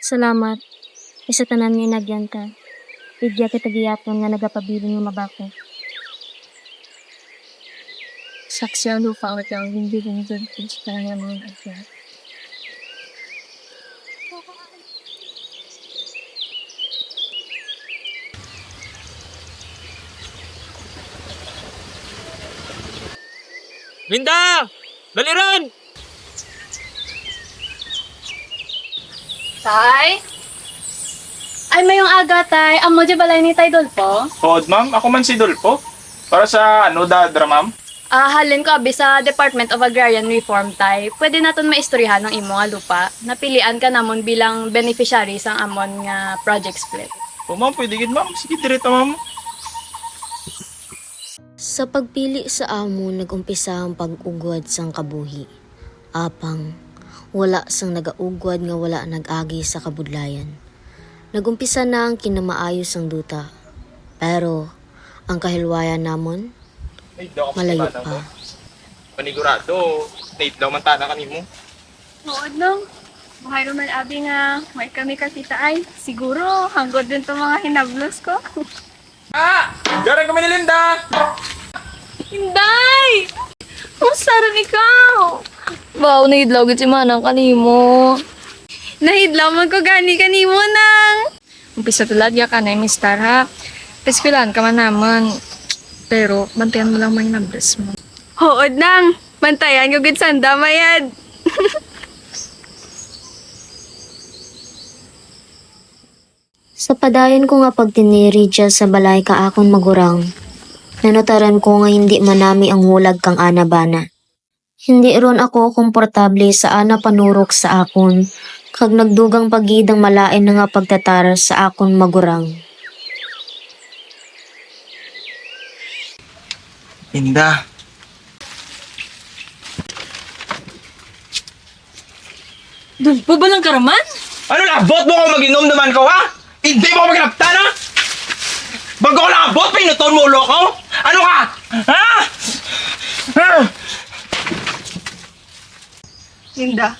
Salamat. Isa tanan nga inagyan ka. Idya kita giyapon nga nagapabilin nga mabako. Saksi ang lupa ko lang hindi rin dyan sa kanya mga agyan. Linda! Daliran! Tay? Ay, mayong aga, tay. Amo di balay ni Tay Dolpo? Hood, ma'am. Ako man si Dolpo. Para sa dadra, ma'am. Halin ko abi sa Department of Agrarian Reform, tay. Pwede naton maistoryahan ng imo nga lupa. Napilian ka namon bilang beneficiary sang amon nga project split. O, ma'am, pwede gid, ma'am. Sige, direta, ma'am. Sa pagpili sa amo nagumpisa ang pag-ugwad sang kabuhi. Apang wala sang nagaugwad nga wala nag-agi sa kabudlayan. Nagumpisa na ang kinamaayos ang duta. Pero ang kahilwayan namon Ay, daw ka malayo masimanang pa. ko. Panigurado. Nate daw man tana kanimo. Oo, nung. Buhay naman abi nga, may kami kakita ay. Siguro, hanggod din itong mga hinablos ko. Diyan kami ni Linda! Hinday! Kumustaran ikaw? Wow, nahidlaw gid si Manang kanimo. Nahidlaw man ko gani kanimo nang. Umpisa tulad ya ka na Mr. ha. Pespilan ka man naman. Pero bantayan mo lang may nables mo. Hood nang. Bantayan ko gid sanda mayad. Sa padayon ko nga pagtiniri dya sa balay ka akon magurang, nanutaran ko nga hindi manami ang hulag kang ana-bana. Hindi ron ako komportable sa ana panurok sa akon, kag nagdugang pagidang malain na nga pagtatar sa akon magurang. Linda. Dulpo ba lang karaman? Ano labot mo kung mag-inom naman ko, ha? Hindi mo ako maglapta, na? Bago ko nakabot, pinuton mo ulo ko? Ano ka? Ha? Ha? Linda,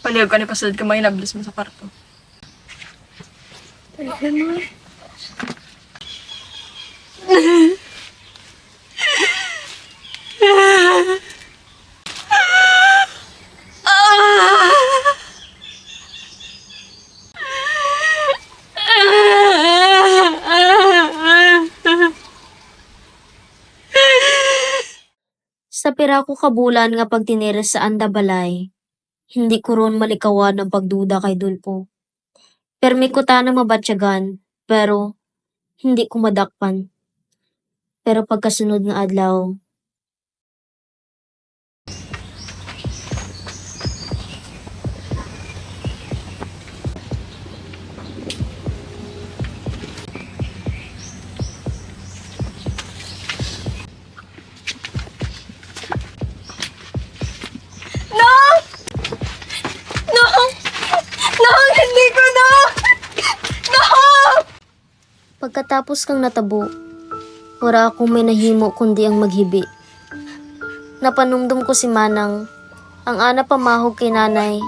palihog ka ni pasalad ka may nables mo sa kwarto. Sa pira ko kabulan nga pagtiniri sa anda balay, hindi ko ron malikawan ang pagduda kay Dulpo. Permi ko ta na mabatyagan, pero hindi ko madakpan. Pero pagkasunod nga adlaw, Nang, hindi ko na! No! pagkatapos kang natabo, wala akong may nahimo kundi ang maghibi. Napanumdum ko si Manang, ang ana pamahog kay nanay,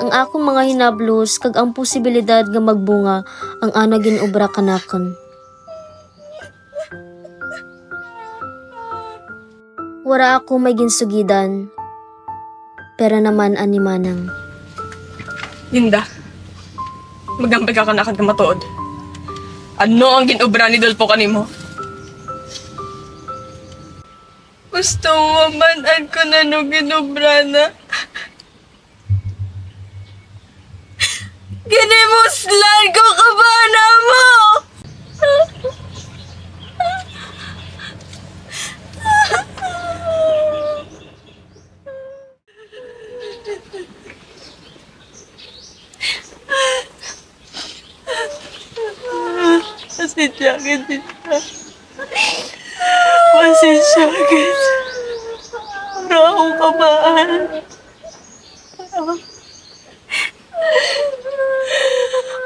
ang akong mga hinablos kag ang posibilidad nga magbunga ang ana ginobra kanakon. Wala ako may ginsugidan, pero naman ani Manang. Linda, magampay ka na kag matuod. Ano ang ginobra ni Dolpo kanimo? Gusto mo man ko na no ginobra na. Ginimuslan ko ka ba na mo? Pasensya ka din. Pasensya ka. Para akong kamaan.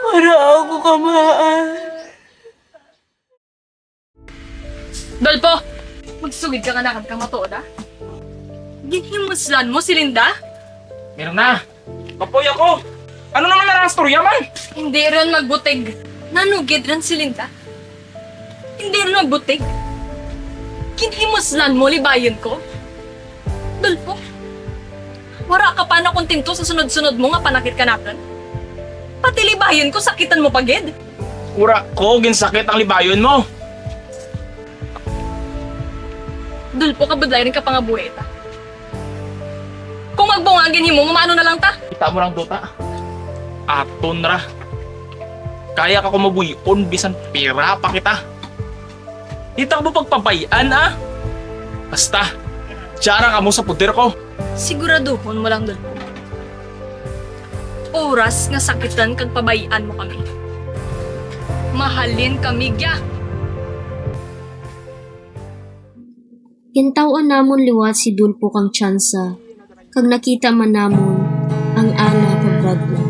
Para ako kamaan. Dolpo! Magsugid ka na kag matuod ha? Gihimuslan mo si Linda? Meron na. Kapoy ako. Ano naman na storya man? Hindi rin magbutig. Nanugid rin si Linda. Hindi rin magbutig. Kinhimuslan mo, libayan ko. Dulpo. Wara ka pa na kontento sa sunod-sunod mo nga panakit ka natin. Pati libayan ko, sakitan mo pagid. Ura ko, ginsakit ang libayon mo. Dulpo ka budlay rin ka pa nga buheta. Kung magbungagin mo, mamano na lang ta. Kita mo lang duta. Aton ra. Kaya ka kumabuyon, bisan pera pa kita. Kita mo pagpabayaan ah. Basta, tsara ka mo sa puder ko. Siguraduhon mo lang dulpo. Oras nga sakitan kag pabayaan mo kami. Mahalin kami gya. Hintawan namon liwat si Dulpo kang tsansa, kag nakita man namon ang Ana kag Bradley.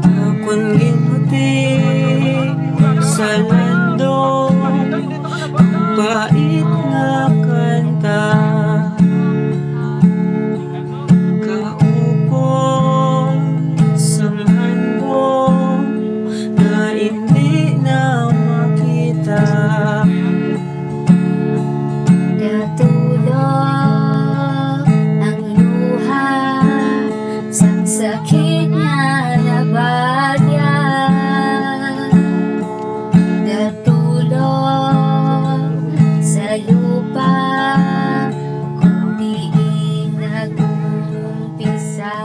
Akong gimuti sa landong bait nga kanta kaupon sa handong na hindi na makita. Natulog ang luha sa sakit niya na bagya. Natulog sa lupa kung di nag-umpisa.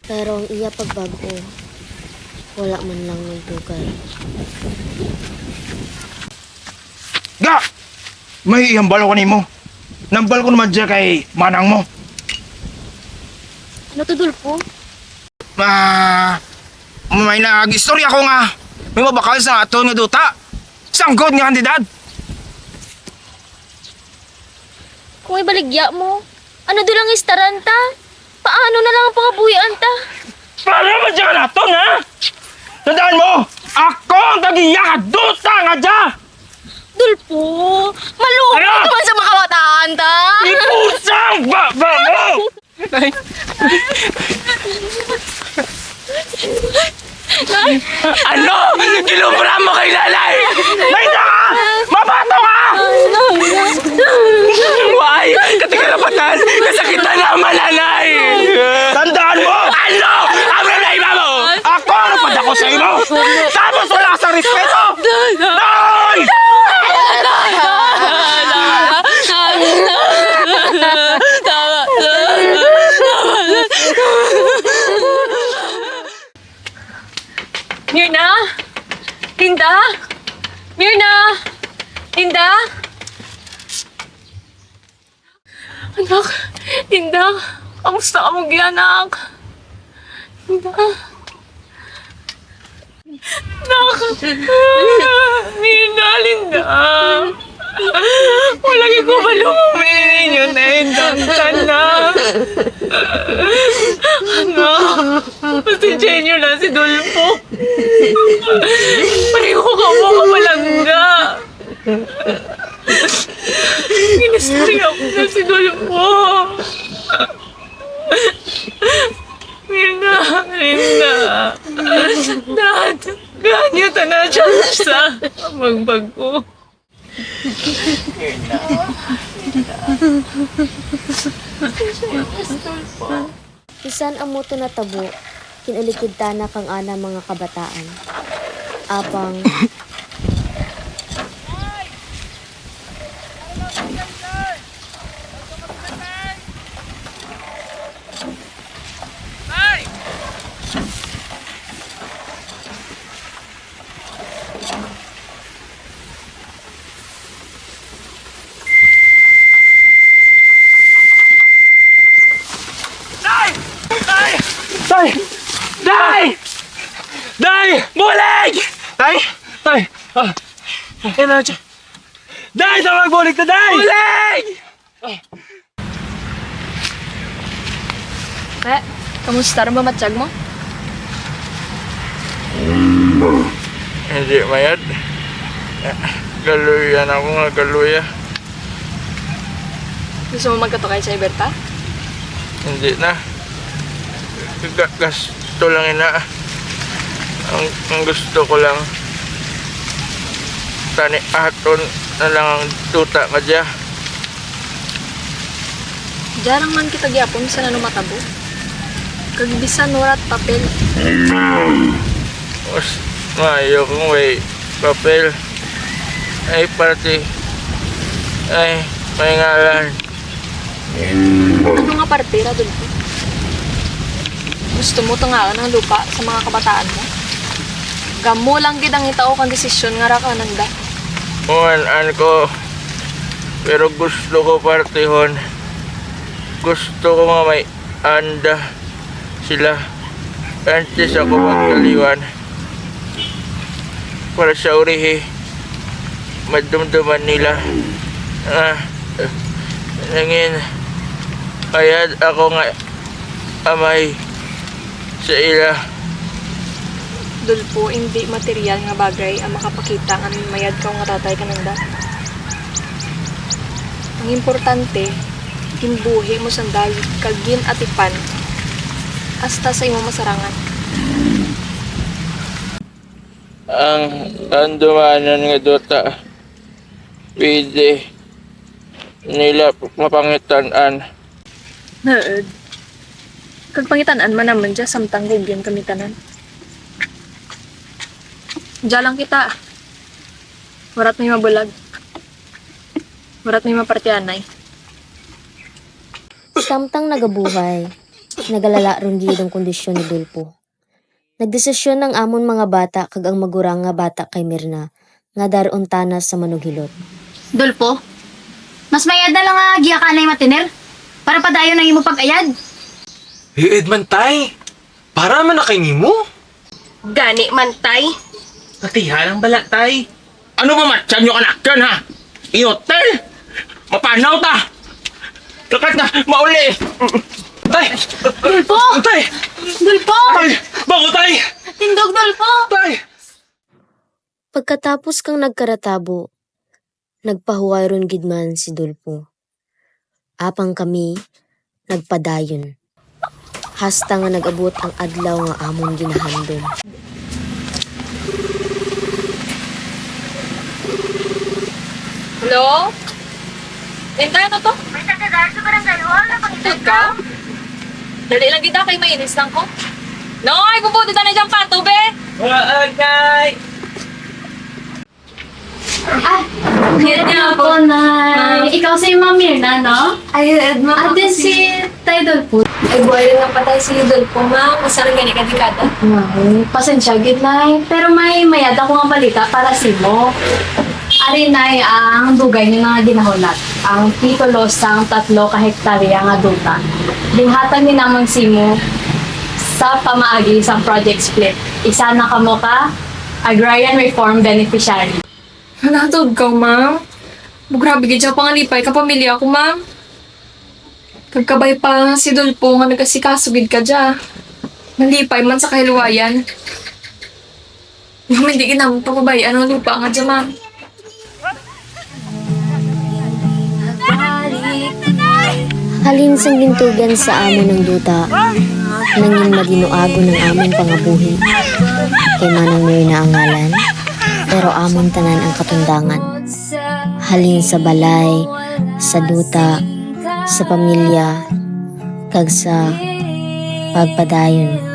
Pero ang iya pagbago, wala man lang may dugay. Ga! May ihambal ko nimo. Nambal ko naman dyan kay manang mo. Ano to, Dulpo? May nag-istorya ko nga. May mabakal sa ato nga duta. Sanggod nga kandidat. Kung ibaligya mo, ano doon lang istaranta? Paano na lang ang pangabuhian ta? Paano naman dyan nato nga? Tandaan mo, ako ang tagiya ka duta nga dyan! Dulpo, maluho Ano? naman sa makawataan ta! Ipusang baba mo! Ano? Kilubra mo kay nanay! Nay na! Mabato ka! Why? Katigilapatan! Kasakitan naman nanay! Tandaan mo! Ano? Ang nanay mo! Ako ang napadako sa imo! Tapos wala sa respeto! Nay! Mirna? Linda? Mirna? Linda? Anak, Linda, kamusta ka mo anak? Linda? Anak, Mirna, Linda. Wala ko malumumili ninyo na indangtan na. Anak, pasensya nyo na si Dulpo. Pareho ka mo kamalangga. Ginistorya ko na si Dulpo. Mirna, Linda. Dad, ganyan na siya sa magbag ko. Bisan ang moto na tabo, kinulikid tana kang ana mga kabataan. Apang Day! Day! Day! Bulig! Day! Day! Yan na siya. Day! Sa magbulig na, Day! Bulig! Kamusta rin ba matsyag mo? Hindi, mayad. galuyan ako nga galuya. Gusto mo magkatukay sa Iberta? Hindi na. Gasto lang ina. Ang gusto ko lang tani aton na lang ang tuta ka dya. Jarang man kita gyapon sa nanumatabo. Kagbisan nurat papel. Mas mayo kung may papel. Ay party. Ay may ngalan. Ano nga partira dun po? Gusto mo tungaan ng lupa sa mga kabataan mo? Gamo lang gid ang itao kang desisyon nga ra ka nanda. Uwan ko. Pero gusto ko partihon. Gusto ko nga may anda sila. Antes ako magkaliwan. Para sa urihi. Madumduman nila. Nangin. Ayad ako nga amay sa ila. Dulpo, hindi material nga bagay ang makapakita nga mayad ka nga tatay ka nanda. Ang importante, ginbuhi mo sanday kagin atipan hasta sa imo masarangan. Ang dumanan nga dota. Pwede nila mapangitan-an. Heard. Kag pangitan-an man naman dya samtang gugyan kami tanan. Dya lang kita. Warat may mabulag. Warat may mapartianay. Samtang nagabuhay, nagalala ron gid ang kondisyon ni Dulpo. Nagdesisyon ng amon mga bata kag ang magurang nga bata kay Mirna nga daron tanas sa manughilot. Dulpo, mas mayad na lang nga giya ka na yung matiner para padayon ang imo pag-ayad. Edman tay, para man na kay nimo. Gani man, tay. Natihan ang bala tay. Ano ba matyan yung anak yan ha? Inotel! Mapanaw ta! Lakat na! Mauli! Tay! Dulpo! Tay! Dulpo! Tay! Bago tay! Tindog, Dulpo! Tay! Pagkatapos kang nagkaratabo, nagpahuway ron gid man si Dulpo. Apang kami nagpadayon. Hasta nga nag-abot ang adlaw nga amon ginahandom. Hello? Hintay na to? May tagagar sa barangay hall na pangitag ka? Dali lang kita kay mainis lang ko. Noy, puputi na dyan pa, tube! Agay! Good na po, Nay. Ikaw si Ma'am Mirna, no? Ay, Edma. At din si Tay Dulpo. Ay, buhay rin ang patay si Dulpo, ma'am. Masarang gani ka dekada. Ay, pasensya, gid, Nay. Pero may mayad ako nga balita para si mo. Ari, Nay, ang dugay niyo nga ginahulat. Ang titulo sang 3 ka-hektarya nga duta. Dinghatag ni namang simo sa pamaagi sang project split. Isa na kamo ka, agrarian reform beneficiary. Hanatod ka, ma'am. Grabe gid siya pangalipay ka pamilya ko, ma'am. Kagkabay pa si Dulpo nga nagkasikasugid ka dya. Nalipay man sa kahiluwayan. Ma'am, hindi ginamang papabayaan ang lupa nga dya, ma'am. Halin sang gintugan sa amon ng duta, nangin maginuago ng amon pangabuhi. Kay manang Mirna ang ngalan, pero amon tanan ang katundangan. Halin sa balay, sa duta, sa pamilya, kag sa pagpadayon.